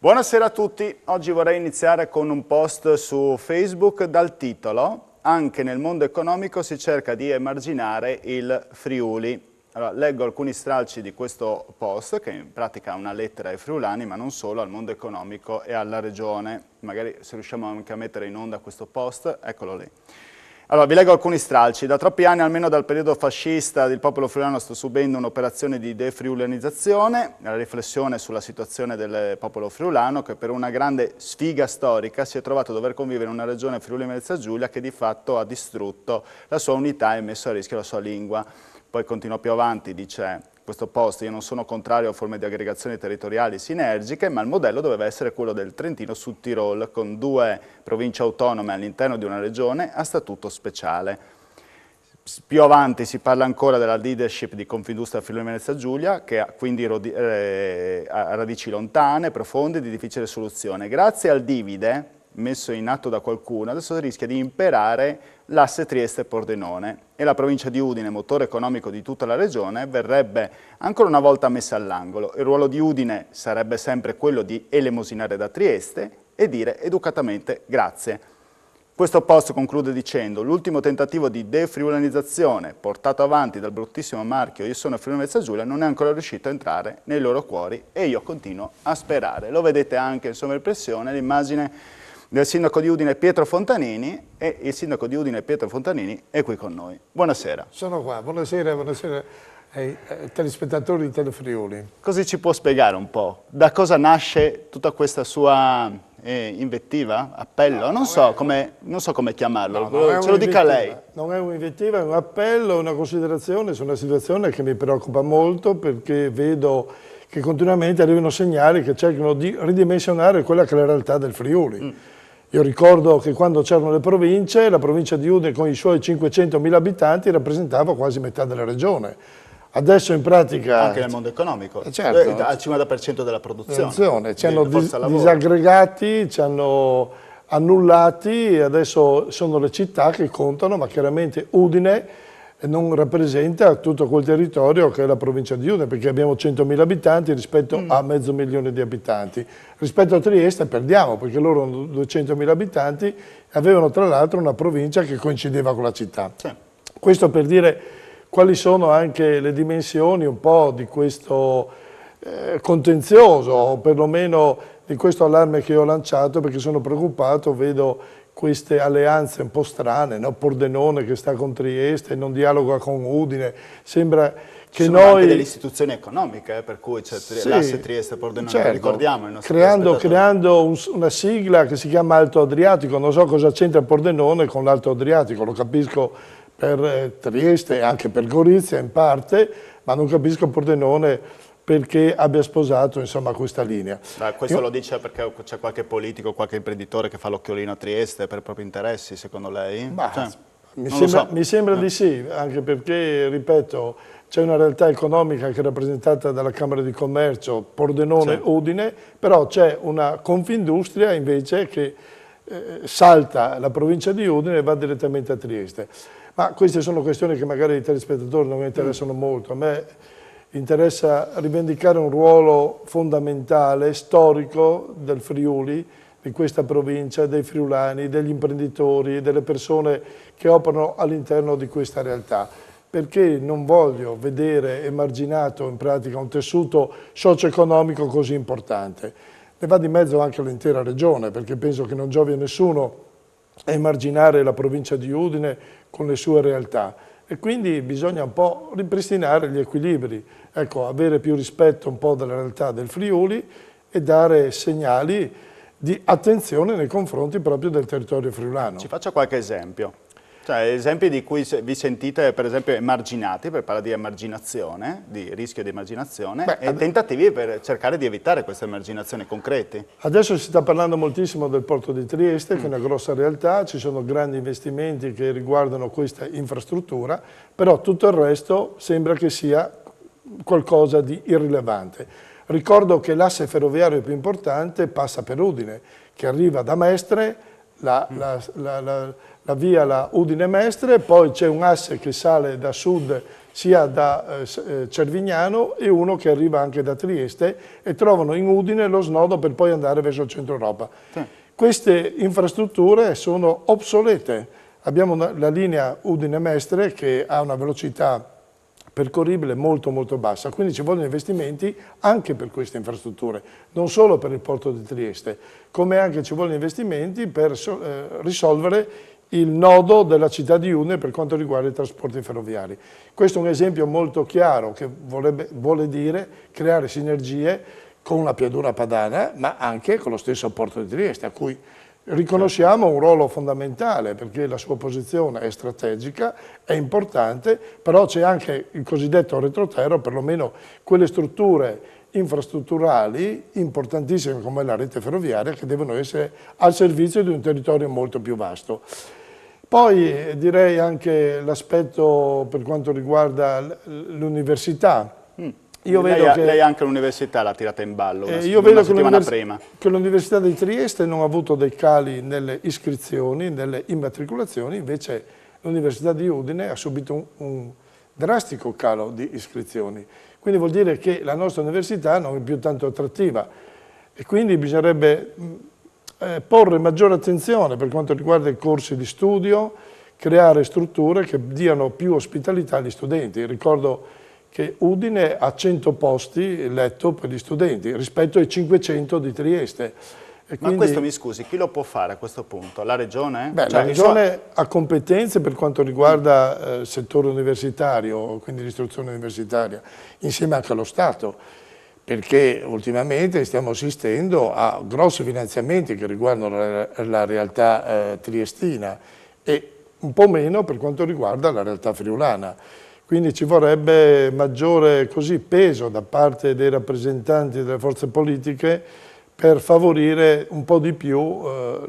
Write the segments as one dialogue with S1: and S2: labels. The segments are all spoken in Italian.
S1: Buonasera a tutti, oggi vorrei iniziare con un post su Facebook dal titolo "Anche nel mondo economico si cerca di emarginare il Friuli". Allora, leggo alcuni stralci di questo post, che in pratica è una lettera ai friulani, ma non solo, al mondo economico e alla regione. Magari se riusciamo anche a mettere in onda questo post, eccolo lì. Allora, vi leggo alcuni stralci. Da troppi anni, almeno dal periodo fascista, il popolo friulano sta subendo un'operazione di defriulanizzazione, la riflessione sulla situazione del popolo friulano, che per una grande sfiga storica si è trovato a dover convivere in una regione Friuli-Venezia Giulia che di fatto ha distrutto la sua unità e messo a rischio la sua lingua. Poi continua più avanti, dice questo post: io non sono contrario a forme di aggregazioni territoriali sinergiche, ma il modello doveva essere quello del Trentino Sud Tirol, con 2 province autonome all'interno di una regione a statuto speciale. Più avanti si parla ancora della leadership di Confindustria Friuli-Venezia Giulia, che ha quindi ha radici lontane, profonde, di difficile soluzione. Grazie al divide messo in atto da qualcuno, adesso rischia di imperare l'asse Trieste-Pordenone e la provincia di Udine, motore economico di tutta la regione, verrebbe ancora una volta messa all'angolo. Il ruolo di Udine sarebbe sempre quello di elemosinare da Trieste e dire educatamente grazie. Questo post conclude dicendo: l'ultimo tentativo di defriulanizzazione portato avanti dal bruttissimo marchio Io sono Friuli-Venezia Giulia non è ancora riuscito a entrare nei loro cuori e io continuo a sperare. Lo vedete anche in sovraimpressione, l'immagine del sindaco di Udine Pietro Fontanini, e il sindaco di Udine Pietro Fontanini è qui con noi. Buonasera.
S2: Sono qua, buonasera ai telespettatori di Telefriuli.
S1: Così ci può spiegare un po' da cosa nasce tutta questa sua invettiva, appello? Non so come chiamarlo, ce lo dica lei.
S2: Non è un'invettiva, è un appello, una considerazione su una situazione che mi preoccupa molto, perché vedo che continuamente arrivano segnali che cercano di ridimensionare quella che è la realtà del Friuli. Io ricordo che quando c'erano le province, la provincia di Udine con i suoi 500.000 abitanti rappresentava quasi metà della regione. Adesso in pratica...
S1: Anche nel mondo economico,
S2: certo,
S1: al 50% della produzione.
S2: Ci hanno disaggregati, ci hanno annullati e adesso sono le città che contano, ma chiaramente Udine non rappresenta tutto quel territorio che è la provincia di Udine, perché abbiamo 100.000 abitanti rispetto a 500.000 di abitanti. Rispetto a Trieste perdiamo, perché loro hanno 200.000 abitanti, avevano tra l'altro una provincia che coincideva con la città. Sì. Questo per dire quali sono anche le dimensioni un po' di questo contenzioso, o perlomeno di questo allarme che io ho lanciato, perché sono preoccupato, vedo queste alleanze un po' strane, no? Pordenone che sta con Trieste, non dialoga con Udine, sembra che
S1: sono
S2: noi...
S1: anche delle istituzioni economiche, per cui c'è l'asse Trieste-Pordenone, certo, ricordiamo il nostro
S2: creando una sigla che si chiama Alto Adriatico, non so cosa c'entra Pordenone con l'Alto Adriatico, lo capisco per Trieste e anche per Gorizia in parte, ma non capisco Pordenone perché abbia sposato insomma questa linea.
S1: Questo lo dice perché c'è qualche politico, qualche imprenditore che fa l'occhiolino a Trieste per i propri interessi, secondo lei?
S2: Mi sembra di sì, anche perché, ripeto, c'è una realtà economica che è rappresentata dalla Camera di Commercio, Pordenone-Udine, però c'è una Confindustria invece che salta la provincia di Udine e va direttamente a Trieste. Ma queste sono questioni che magari i telespettatori non mi interessano molto. A me interessa rivendicare un ruolo fondamentale, storico del Friuli, di questa provincia, dei friulani, degli imprenditori, delle persone che operano all'interno di questa realtà, perché non voglio vedere emarginato in pratica un tessuto socio-economico così importante. Ne va di mezzo anche l'intera regione, perché penso che non giovi a nessuno emarginare la provincia di Udine con le sue realtà. E quindi bisogna un po' ripristinare gli equilibri, ecco, avere più rispetto un po' della realtà del Friuli e dare segnali di attenzione nei confronti proprio del territorio friulano.
S1: Ci faccia qualche esempio. Cioè, esempi di cui vi sentite, per esempio, emarginati, per parlare di emarginazione, di rischio di emarginazione, e tentativi per cercare di evitare queste emarginazioni concreti.
S2: Adesso si sta parlando moltissimo del porto di Trieste, che è una grossa realtà, ci sono grandi investimenti che riguardano questa infrastruttura, però tutto il resto sembra che sia qualcosa di irrilevante. Ricordo che l'asse ferroviario più importante passa per Udine, che arriva da Mestre, la via la Udine-Mestre, poi c'è un asse che sale da sud sia da Cervignano e uno che arriva anche da Trieste e trovano in Udine lo snodo per poi andare verso il centro Europa. Sì. Queste infrastrutture sono obsolete. Abbiamo la linea Udine-Mestre che ha una velocità percorribile molto molto bassa, quindi ci vogliono investimenti anche per queste infrastrutture, non solo per il porto di Trieste, come anche ci vogliono investimenti per risolvere il nodo della città di Udine per quanto riguarda i trasporti ferroviari. Questo è un esempio molto chiaro che vuole dire creare sinergie con la Pianura Padana, ma anche con lo stesso porto di Trieste, a cui riconosciamo un ruolo fondamentale perché la sua posizione è strategica, è importante, però c'è anche il cosiddetto retroterra, perlomeno quelle strutture infrastrutturali importantissime come la rete ferroviaria che devono essere al servizio di un territorio molto più vasto. Poi direi anche l'aspetto per quanto riguarda l'università.
S1: Io vedo che lei anche l'università l'ha tirata in ballo
S2: io vedo che l'Università di Trieste non ha avuto dei cali nelle iscrizioni, nelle immatricolazioni, invece l'Università di Udine ha subito un drastico calo di iscrizioni. Quindi vuol dire che la nostra università non è più tanto attrattiva e quindi bisognerebbe porre maggiore attenzione per quanto riguarda i corsi di studio, creare strutture che diano più ospitalità agli studenti. Ricordo che Udine ha 100 posti letto per gli studenti rispetto ai 500 di Trieste. E quindi,
S1: ma questo, mi scusi, chi lo può fare a questo punto? La Regione?
S2: Beh, la Regione ha competenze per quanto riguarda il settore universitario, quindi l'istruzione universitaria, insieme anche allo Stato, perché ultimamente stiamo assistendo a grossi finanziamenti che riguardano la realtà triestina e un po' meno per quanto riguarda la realtà friulana. Quindi ci vorrebbe maggiore peso da parte dei rappresentanti delle forze politiche per favorire un po' di più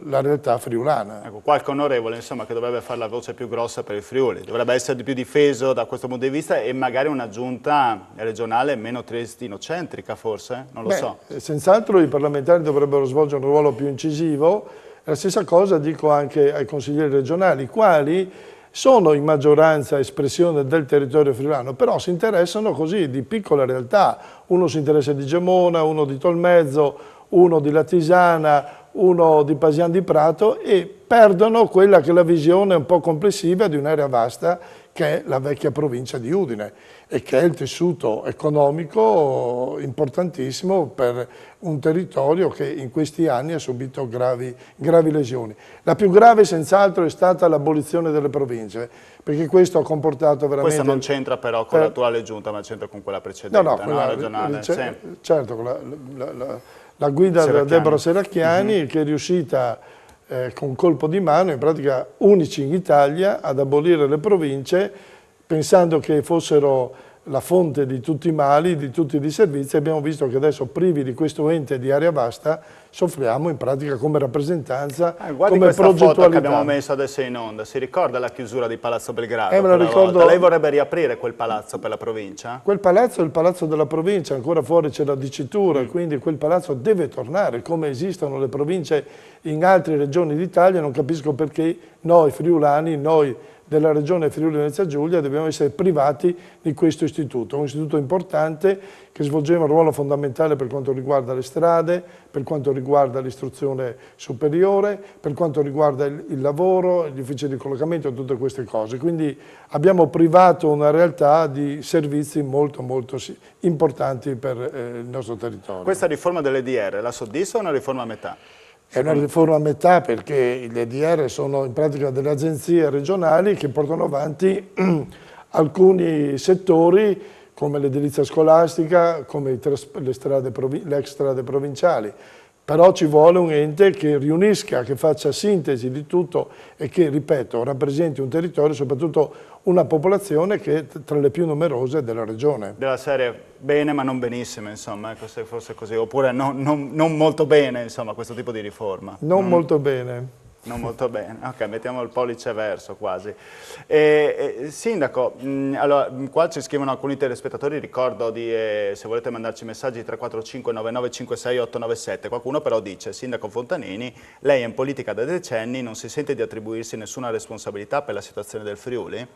S2: la realtà friulana.
S1: Ecco, qualche onorevole insomma, che dovrebbe fare la voce più grossa per il Friuli, dovrebbe essere di più difeso da questo punto di vista e magari una giunta regionale meno triestinocentrica forse, non lo so.
S2: Senz'altro i parlamentari dovrebbero svolgere un ruolo più incisivo, la stessa cosa dico anche ai consiglieri regionali, i quali sono in maggioranza espressione del territorio friulano, però si interessano così di piccole realtà, uno si interessa di Gemona, uno di Tolmezzo, uno di Latisana, uno di Pasian di Prato e perdono quella che è la visione un po' complessiva di un'area vasta che è la vecchia provincia di Udine e che è il tessuto economico importantissimo per un territorio che in questi anni ha subito gravi lesioni. La più grave senz'altro è stata l'abolizione delle province, perché questo ha comportato veramente...
S1: Questo non c'entra però con l'attuale giunta, ma c'entra con quella precedente,
S2: no, quella
S1: regionale.
S2: Certo, con la guida della Deborah Serracchiani che è riuscita con un colpo di mano, in pratica unici in Italia, ad abolire le province pensando che fossero la fonte di tutti i mali, di tutti i disservizi. Abbiamo visto che adesso, privi di questo ente di area vasta, soffriamo in pratica come rappresentanza,
S1: guardi
S2: come
S1: questa
S2: progettualità.
S1: Foto che abbiamo messo adesso in onda, si ricorda la chiusura di Palazzo Belgrado?
S2: Me la ricordo.
S1: Lei vorrebbe riaprire quel palazzo per la provincia?
S2: Quel palazzo è il palazzo della provincia, ancora fuori c'è la dicitura, quindi quel palazzo deve tornare, come esistono le province in altre regioni d'Italia. Non capisco perché noi friulani, noi della regione Friuli-Venezia Giulia dobbiamo essere privati di questo istituto, un istituto importante che svolgeva un ruolo fondamentale per quanto riguarda le strade, per quanto riguarda l'istruzione superiore, per quanto riguarda il lavoro, gli uffici di collocamento e tutte queste cose. Quindi abbiamo privato una realtà di servizi molto molto importanti per il nostro territorio.
S1: Questa riforma dell'EDR la soddisfa o una riforma a metà?
S2: È una riforma a metà perché gli EDR sono in pratica delle agenzie regionali che portano avanti alcuni settori come l'edilizia scolastica, come le ex strade provinciali. Però ci vuole un ente che riunisca, che faccia sintesi di tutto e che, ripeto, rappresenti un territorio, soprattutto una popolazione che è tra le più numerose della regione.
S1: Della serie bene ma non benissimo, insomma, se fosse così, oppure non molto bene, insomma, questo tipo di riforma.
S2: Non molto bene.
S1: Non molto bene, ok, mettiamo il pollice verso quasi. Sindaco, allora, qua ci scrivono alcuni telespettatori, ricordo se volete mandarci messaggi 345 9956 897, qualcuno però dice: Sindaco Fontanini, lei è in politica da decenni, non si sente di attribuirsi nessuna responsabilità per la situazione del Friuli?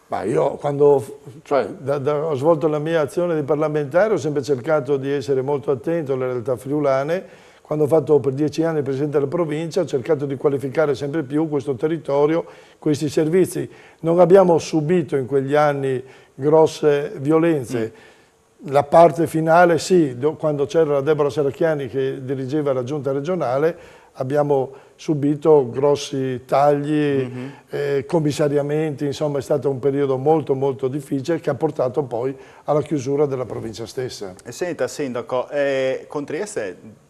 S2: Ma io quando ho svolto la mia azione di parlamentare ho sempre cercato di essere molto attento alle realtà friulane. Quando ho fatto per 10 anni il Presidente della provincia ho cercato di qualificare sempre più questo territorio, questi servizi. Non abbiamo subito in quegli anni grosse violenze. La parte finale sì, quando c'era la Deborah Serracchiani che dirigeva la giunta regionale, abbiamo subito grossi tagli, commissariamenti, insomma è stato un periodo molto molto difficile che ha portato poi alla chiusura della provincia stessa.
S1: Senta Sindaco, con Trieste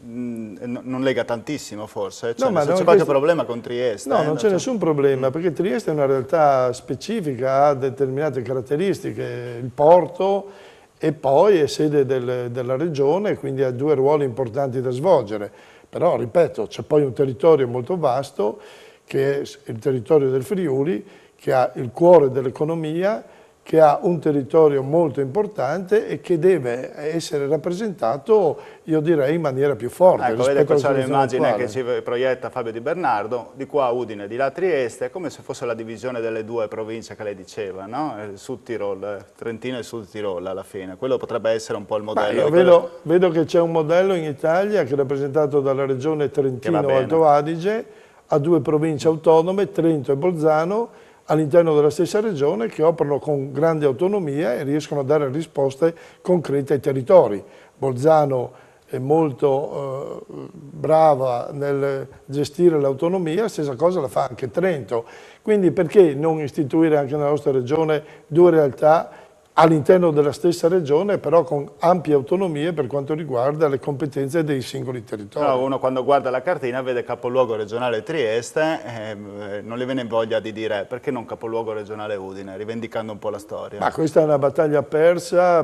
S1: non lega tantissimo forse? Cioè, no, non c'è qualche problema con Trieste?
S2: No, non c'è nessun problema, perché Trieste è una realtà specifica, ha determinate caratteristiche, il porto e poi è sede della regione, quindi ha due ruoli importanti da svolgere. Però, ripeto, c'è poi un territorio molto vasto, che è il territorio del Friuli, che ha il cuore dell'economia, che ha un territorio molto importante e che deve essere rappresentato, io direi, in maniera più forte.
S1: Ecco, vede questa l'immagine che si proietta Fabio Di Bernardo, di qua Udine, di là Trieste, come se fosse la divisione delle due province che lei diceva, no? Sud Tirol, Trentino e Sud Tirol alla fine. Quello potrebbe essere un po' il modello.
S2: Io vedo che c'è un modello in Italia che è rappresentato dalla regione Trentino-Alto Adige, ha due province autonome, Trento e Bolzano, all'interno della stessa regione, che operano con grande autonomia e riescono a dare risposte concrete ai territori. Bolzano è molto brava nel gestire l'autonomia, stessa cosa la fa anche Trento. Quindi perché non istituire anche nella nostra regione due realtà all'interno della stessa regione, però con ampie autonomie per quanto riguarda le competenze dei singoli territori.
S1: Però uno quando guarda la cartina vede capoluogo regionale Trieste, non le viene voglia di dire perché non capoluogo regionale Udine, rivendicando un po' la storia.
S2: Ma questa è una battaglia persa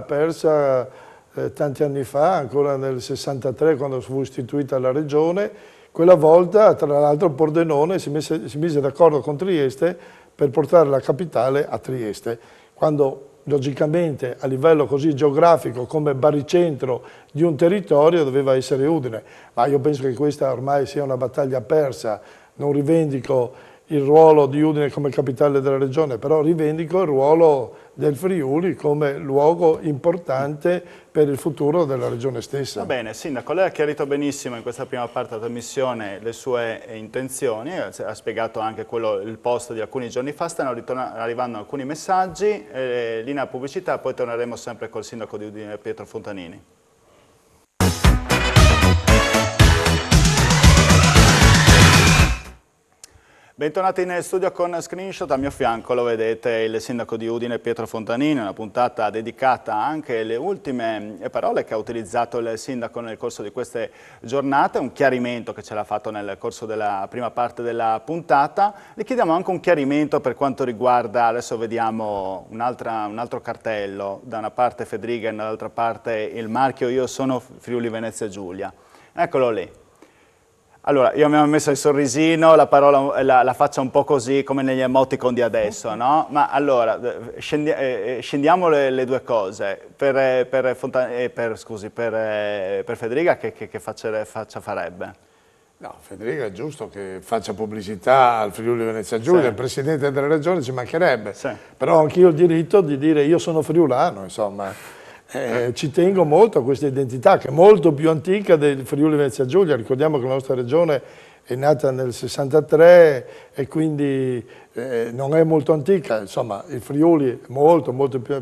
S2: tanti anni fa, ancora nel 63 quando fu istituita la regione. Quella volta, tra l'altro, Pordenone si mise d'accordo con Trieste per portare la capitale a Trieste, quando logicamente a livello così geografico come baricentro di un territorio doveva essere Udine, ma io penso che questa ormai sia una battaglia persa. Non rivendico il ruolo di Udine come capitale della regione, però rivendico il ruolo del Friuli come luogo importante per il futuro della regione stessa.
S1: Va bene, Sindaco, lei ha chiarito benissimo in questa prima parte della trasmissione le sue intenzioni, ha spiegato anche il post di alcuni giorni fa, stanno arrivando alcuni messaggi, linea pubblicità, poi torneremo sempre col Sindaco di Udine Pietro Fontanini. Bentornati in studio con Screenshot, al mio fianco lo vedete il sindaco di Udine Pietro Fontanini, una puntata dedicata anche alle ultime parole che ha utilizzato il sindaco nel corso di queste giornate, un chiarimento che ce l'ha fatto nel corso della prima parte della puntata. Le chiediamo anche un chiarimento per quanto riguarda, adesso vediamo un altro cartello, da una parte Fedrigen, dall'altra parte il marchio Io sono Friuli Venezia Giulia. Eccolo lì. Allora, io mi ho messo il sorrisino, la faccia un po' così come negli emoticon di adesso, no? Ma allora, scendiamo le due cose. Per Federica che faccia farebbe?
S2: No, Federica è giusto che faccia pubblicità al Friuli Venezia Giulia, il Presidente della Regione ci mancherebbe, però anch'io ho il diritto di dire io sono friulano, insomma. Ci tengo molto a questa identità che è molto più antica del Friuli Venezia Giulia. Ricordiamo che la nostra regione è nata nel 63 e quindi non è molto antica, insomma il Friuli è molto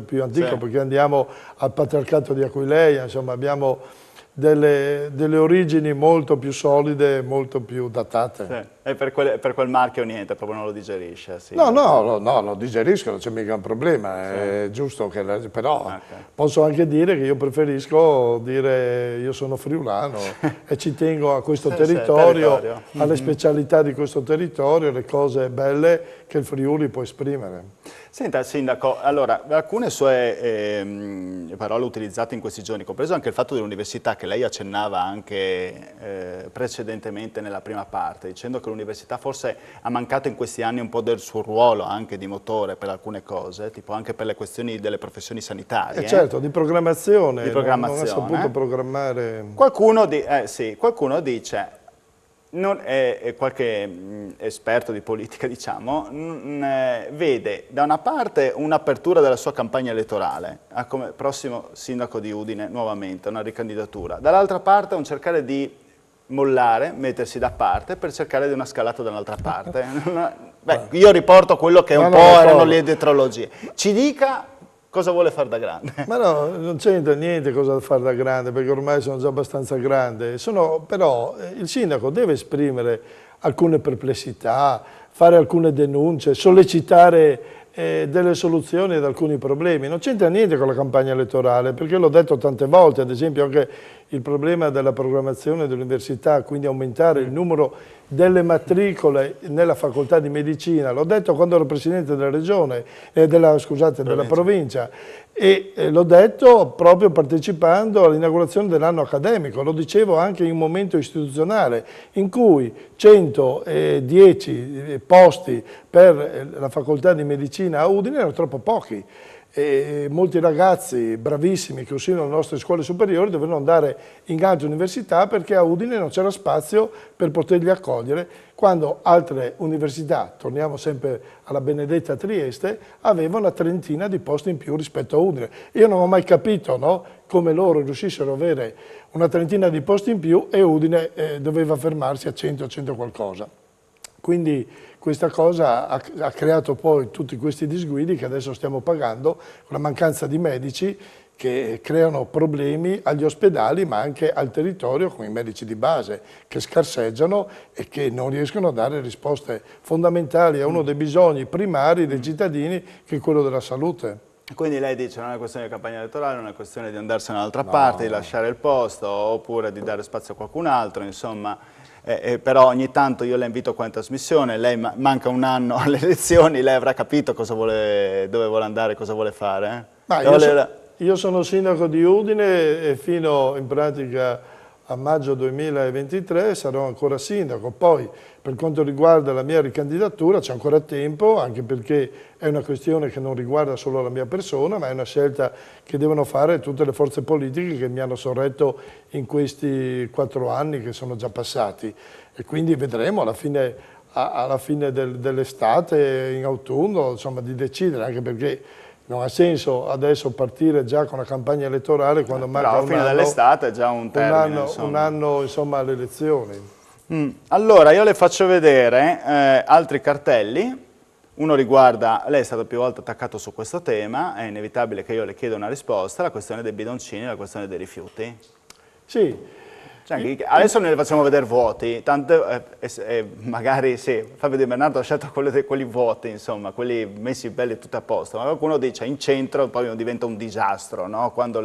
S2: più antico perché andiamo al Patriarcato di Aquileia, insomma abbiamo delle origini molto più solide, molto più datate.
S1: Sì. E per quel marchio niente, proprio non lo digerisce? Sì.
S2: No, lo digerisco, non c'è mica un problema, è giusto che però posso anche dire che io preferisco dire io sono friulano e ci tengo a questo territorio, alle specialità di questo territorio, le cose belle che il Friuli può esprimere.
S1: Senta, Sindaco, allora, alcune sue parole utilizzate in questi giorni, compreso anche il fatto dell'università, che lei accennava anche precedentemente nella prima parte, dicendo che l'università forse ha mancato in questi anni un po' del suo ruolo anche di motore per alcune cose, tipo anche per le questioni delle professioni sanitarie.
S2: Certo, di programmazione,
S1: di programmazione.
S2: Non ha saputo programmare.
S1: Qualcuno dice... qualche esperto di politica, diciamo, vede da una parte un'apertura della sua campagna elettorale come prossimo sindaco di Udine nuovamente, una ricandidatura, dall'altra parte un cercare di mollare, mettersi da parte per cercare di una scalata dall'altra parte. Io riporto quello che un po' erano le dietrologie. Ci dica cosa vuole fare da grande.
S2: Ma no, non c'entra niente cosa fare da grande, perché ormai sono già abbastanza grande. Però il sindaco deve esprimere alcune perplessità, fare alcune denunce, sollecitare delle soluzioni ad alcuni problemi. Non c'entra niente con la campagna elettorale, perché l'ho detto tante volte, ad esempio anche il problema della programmazione dell'università, quindi aumentare il numero delle matricole nella facoltà di medicina. L'ho detto quando ero presidente della regione, della provincia, e l'ho detto proprio partecipando all'inaugurazione dell'anno accademico. Lo dicevo anche in un momento istituzionale in cui 110 posti per la facoltà di medicina a Udine erano troppo pochi. E molti ragazzi bravissimi che uscivano dalle nostre scuole superiori dovevano andare in altre università perché a Udine non c'era spazio per poterli accogliere, quando altre università, torniamo sempre alla benedetta Trieste, avevano una trentina di posti in più rispetto a Udine. Io non ho mai capito, no, come loro riuscissero ad avere una trentina di posti in più e Udine doveva fermarsi a 100, 100 qualcosa. Quindi questa cosa ha creato poi tutti questi disguidi che adesso stiamo pagando, con la mancanza di medici che creano problemi agli ospedali ma anche al territorio con i medici di base che scarseggiano e che non riescono a dare risposte fondamentali a uno dei bisogni primari dei cittadini, che è quello della salute.
S1: Quindi lei dice non è una questione di campagna elettorale, non è una questione di andarsene dall'altra parte, di lasciare il posto oppure di dare spazio a qualcun altro, insomma. Però ogni tanto io la invito qua in trasmissione, lei manca un anno alle elezioni, lei avrà capito cosa dove vuole andare, cosa vuole fare.
S2: Io sono sindaco di Udine e fino in pratica a maggio 2023 sarò ancora sindaco. Poi per quanto riguarda la mia ricandidatura c'è ancora tempo, anche perché è una questione che non riguarda solo la mia persona, ma è una scelta che devono fare tutte le forze politiche che mi hanno sorretto in questi 4 anni che sono già passati. E quindi vedremo alla fine dell'estate, in autunno, insomma, di decidere, anche perché non ha senso adesso partire già con la campagna elettorale quando manca
S1: alla fine dell'estate è già un termine,
S2: un anno insomma, alle elezioni.
S1: Allora io le faccio vedere altri cartelli. Uno riguarda, lei è stato più volte attaccato su questo tema, è inevitabile che io le chieda una risposta, la questione dei bidoncini, la questione dei rifiuti.
S2: Sì.
S1: Cioè, adesso ne facciamo vedere vuoti, tanto magari sì, Fabio Di Bernardo ha scelto quelli vuoti, insomma, quelli messi belli tutti a posto, ma qualcuno dice in centro poi diventa un disastro, no? Quando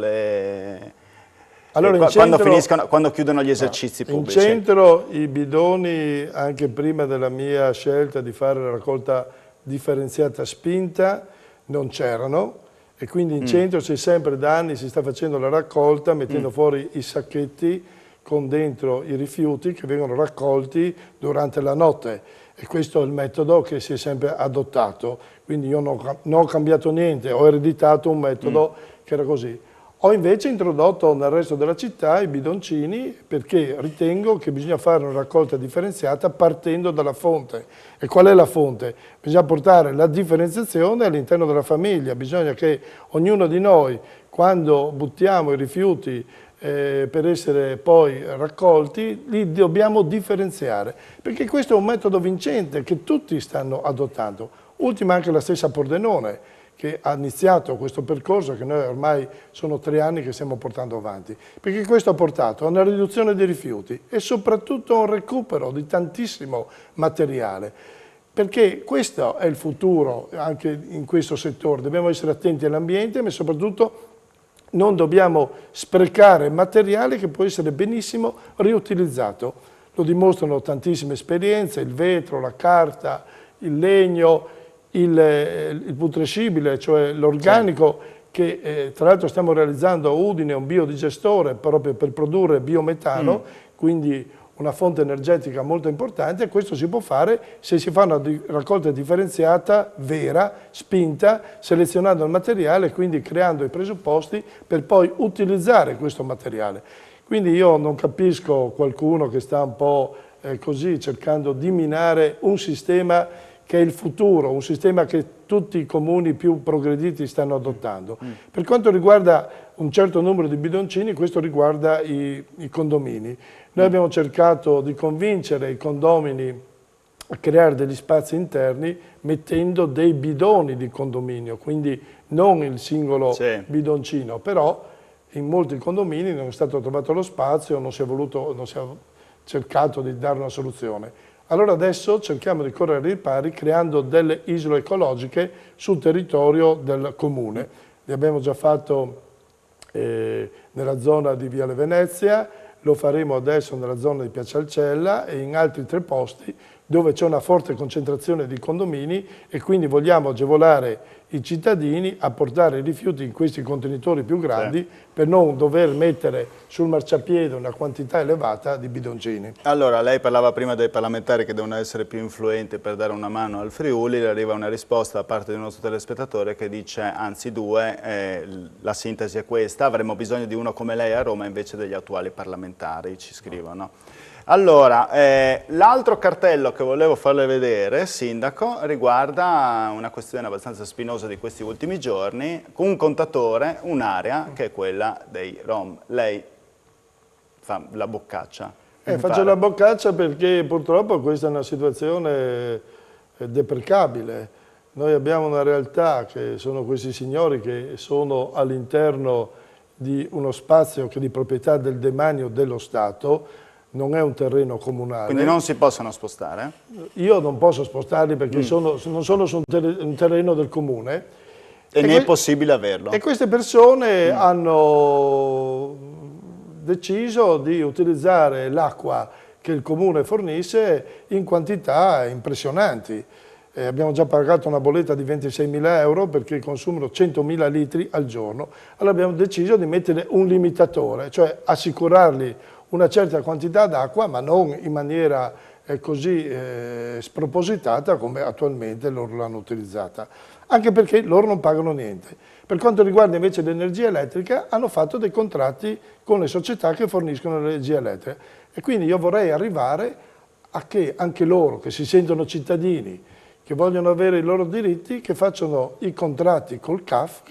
S1: quando chiudono gli esercizi pubblici.
S2: In centro i bidoni, anche prima della mia scelta di fare la raccolta differenziata spinta, non c'erano. E quindi in centro sempre da anni si sta facendo la raccolta mettendo fuori i sacchetti con dentro i rifiuti che vengono raccolti durante la notte, e questo è il metodo che si è sempre adottato, quindi io non ho cambiato niente, ho ereditato un metodo che era così. Ho invece introdotto nel resto della città i bidoncini perché ritengo che bisogna fare una raccolta differenziata partendo dalla fonte. E qual è la fonte? Bisogna portare la differenziazione all'interno della famiglia, bisogna che ognuno di noi, quando buttiamo i rifiuti per essere poi raccolti, li dobbiamo differenziare, perché questo è un metodo vincente che tutti stanno adottando. Ultima anche la stessa Pordenone, che ha iniziato questo percorso che noi ormai sono 3 anni che stiamo portando avanti, perché questo ha portato a una riduzione dei rifiuti e soprattutto a un recupero di tantissimo materiale, perché questo è il futuro anche in questo settore. Dobbiamo essere attenti all'ambiente, ma soprattutto non dobbiamo sprecare materiale che può essere benissimo riutilizzato. Lo dimostrano tantissime esperienze, il vetro, la carta, il legno, il putrescibile, cioè l'organico, che tra l'altro stiamo realizzando a Udine un biodigestore proprio per produrre biometano, quindi una fonte energetica molto importante, e questo si può fare se si fa una raccolta differenziata, vera, spinta, selezionando il materiale e quindi creando i presupposti per poi utilizzare questo materiale. Quindi io non capisco qualcuno che sta un po' così cercando di minare un sistema che è il futuro, un sistema che tutti i comuni più progrediti stanno adottando. Per quanto riguarda un certo numero di bidoncini, questo riguarda i condomini. Noi abbiamo cercato di convincere i condomini a creare degli spazi interni mettendo dei bidoni di condominio, quindi non il singolo bidoncino, però in molti condomini non è stato trovato lo spazio, non si è cercato di dare una soluzione. Allora adesso cerchiamo di correre ai ripari creando delle isole ecologiche sul territorio del comune. Li abbiamo già fatto nella zona di Viale Venezia, lo faremo adesso nella zona di Piazza Alcella e in altri 3 posti dove c'è una forte concentrazione di condomini e quindi vogliamo agevolare i cittadini a portare i rifiuti in questi contenitori più grandi per non dover mettere sul marciapiede una quantità elevata di bidoncini.
S1: Allora, lei parlava prima dei parlamentari che devono essere più influenti per dare una mano al Friuli, le arriva una risposta da parte di un nostro telespettatore che dice, anzi 2, la sintesi è questa, avremmo bisogno di uno come lei a Roma invece degli attuali parlamentari, ci scrivono. Allora, l'altro cartello che volevo farle vedere, Sindaco, riguarda una questione abbastanza spinosa di questi ultimi giorni, con un contatore, un'area che è quella dei Rom. Lei fa la boccaccia.
S2: Faccio la boccaccia perché purtroppo questa è una situazione deprecabile. Noi abbiamo una realtà che sono questi signori che sono all'interno di uno spazio che è di proprietà del demanio dello Stato, non è un terreno comunale.
S1: Quindi non si possono spostare?
S2: Io non posso spostarli perché non sono su un terreno del comune.
S1: E né è possibile averlo.
S2: E queste persone hanno deciso di utilizzare l'acqua che il comune fornisce in quantità impressionanti. Abbiamo già pagato una bolletta di 26.000 euro perché consumano 100.000 litri al giorno. Allora abbiamo deciso di mettere un limitatore, cioè assicurarli una certa quantità d'acqua, ma non in maniera così spropositata come attualmente loro l'hanno utilizzata, anche perché loro non pagano niente. Per quanto riguarda invece l'energia elettrica, hanno fatto dei contratti con le società che forniscono l'energia elettrica e quindi io vorrei arrivare a che anche loro, che si sentono cittadini, che vogliono avere i loro diritti, che facciano i contratti col CAF,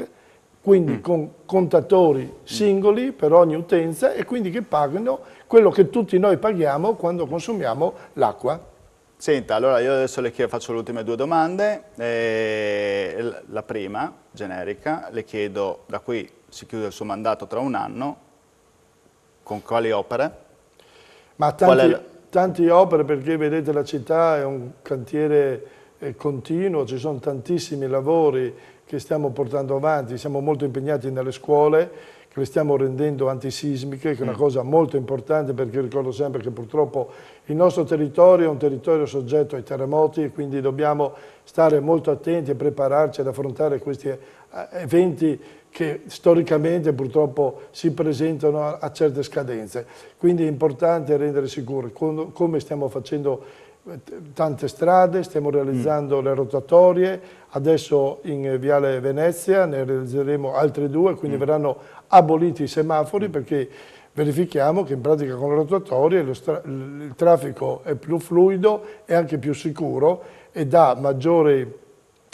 S2: quindi con contatori singoli per ogni utenza e quindi che pagano quello che tutti noi paghiamo quando consumiamo l'acqua.
S1: Senta, allora io adesso faccio le ultime 2 domande. La prima, generica, le chiedo, da qui si chiude il suo mandato tra un anno, con quali opere?
S2: Ma tante opere, perché vedete la città è un cantiere continuo, ci sono tantissimi lavori che stiamo portando avanti, siamo molto impegnati nelle scuole, che le stiamo rendendo antisismiche, che è una cosa molto importante perché ricordo sempre che purtroppo il nostro territorio è un territorio soggetto ai terremoti e quindi dobbiamo stare molto attenti e prepararci ad affrontare questi eventi che storicamente purtroppo si presentano a certe scadenze. Quindi è importante rendere sicuro, come stiamo facendo tante strade, stiamo realizzando le rotatorie, adesso in Viale Venezia ne realizzeremo altre 2, quindi verranno aboliti i semafori perché verifichiamo che in pratica con le rotatorie il traffico è più fluido e anche più sicuro e dà maggiori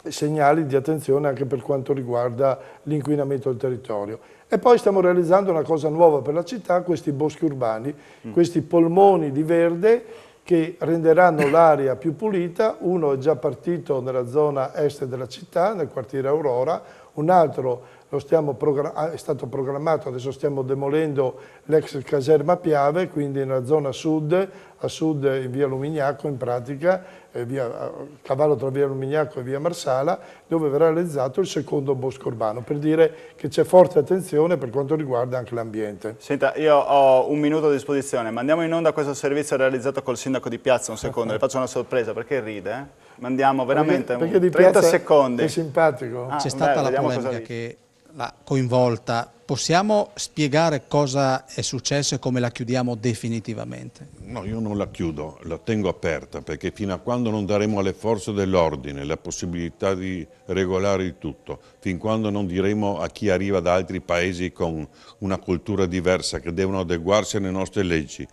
S2: segnali di attenzione anche per quanto riguarda l'inquinamento del territorio. E poi stiamo realizzando una cosa nuova per la città, questi boschi urbani, questi polmoni di verde che renderanno l'aria più pulita. Uno è già partito nella zona est della città, nel quartiere Aurora, un altro è stato programmato, adesso stiamo demolendo l'ex caserma Piave, quindi nella zona sud, a sud in via Lumignacco in pratica, a cavallo tra via Lumignacco e via Marsala, dove verrà realizzato il secondo bosco urbano, per dire che c'è forte attenzione per quanto riguarda anche l'ambiente.
S1: Senta, io ho un minuto a disposizione, mandiamo in onda questo servizio realizzato col sindaco di Piazza, un secondo, le faccio una sorpresa, perché ride? Mandiamo veramente
S2: perché di
S1: 30
S2: Piazza
S1: secondi.
S2: È simpatico.
S3: C'è stata la polemica che l'ha coinvolta. Possiamo spiegare cosa è successo e come la chiudiamo definitivamente?
S4: No, io non la chiudo, la tengo aperta, perché fino a quando non daremo alle forze dell'ordine la possibilità di regolare il tutto, fin quando non diremo a chi arriva da altri paesi con una cultura diversa, che devono adeguarsi alle nostre leggi,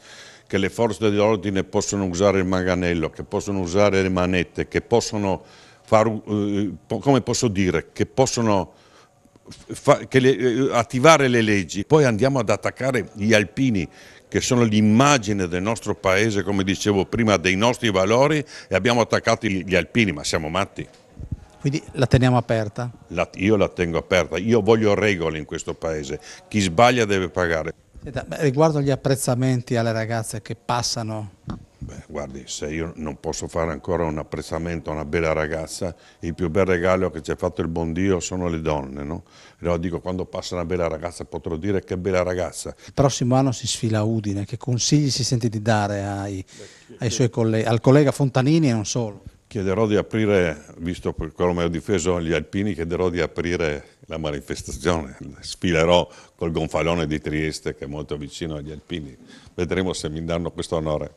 S4: che le forze dell'ordine possono usare il manganello, che possono usare le manette, che possono fare, come posso dire, che possono attivare le leggi. Poi andiamo ad attaccare gli alpini, che sono l'immagine del nostro paese, come dicevo prima, dei nostri valori, e abbiamo attaccato gli alpini, ma siamo matti.
S3: Quindi la teniamo aperta?
S4: Io la tengo aperta, io voglio regole in questo paese, chi sbaglia deve pagare.
S3: Senta, riguardo agli apprezzamenti alle ragazze che passano...
S4: Beh, guardi, se io non posso fare ancora un apprezzamento a una bella ragazza, il più bel regalo che ci ha fatto il buon Dio sono le donne, no? E allora dico, quando passa una bella ragazza potrò dire che bella ragazza.
S3: Il prossimo anno si sfila a Udine, che consigli si sente di dare ai suoi colleghi, al collega Fontanini e non solo?
S4: Chiederò di aprire, visto per come ho difeso gli alpini, chiederò di aprire la manifestazione, sfilerò col gonfalone di Trieste che è molto vicino agli alpini, vedremo se mi danno questo onore.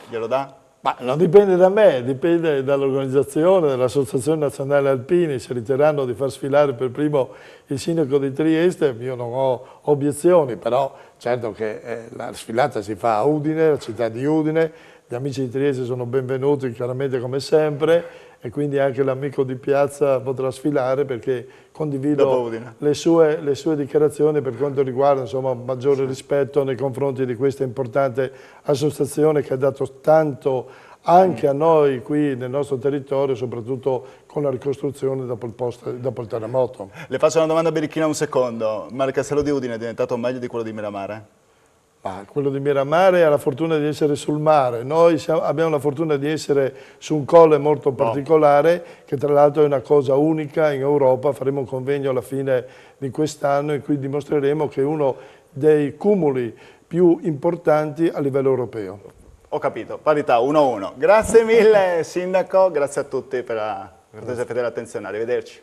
S1: Glielo dà?
S2: Ma non dipende da me, dipende dall'organizzazione, dall'Associazione Nazionale Alpini. Se riterranno di far sfilare per primo il sindaco di Trieste, io non ho obiezioni, però certo che la sfilata si fa a Udine, la città di Udine, gli amici di Trieste sono benvenuti chiaramente come sempre, e quindi anche l'amico di Piazza potrà sfilare, perché condivido le sue dichiarazioni per quanto riguarda, insomma, maggiore rispetto nei confronti di questa importante associazione che ha dato tanto anche a noi qui nel nostro territorio, soprattutto con la ricostruzione dopo il terremoto.
S1: Le faccio una domanda birichina un secondo, ma il castello di Udine è diventato meglio di quello di Miramare?
S2: Quello di Miramare ha la fortuna di essere sul mare, noi abbiamo la fortuna di essere su un colle molto particolare, che tra l'altro è una cosa unica in Europa. Faremo un convegno alla fine di quest'anno in cui dimostreremo che è uno dei cumuli più importanti a livello europeo.
S1: Ho capito, parità 1-1. Grazie mille Sindaco, grazie a tutti per la cortese e fedele attenzione, arrivederci.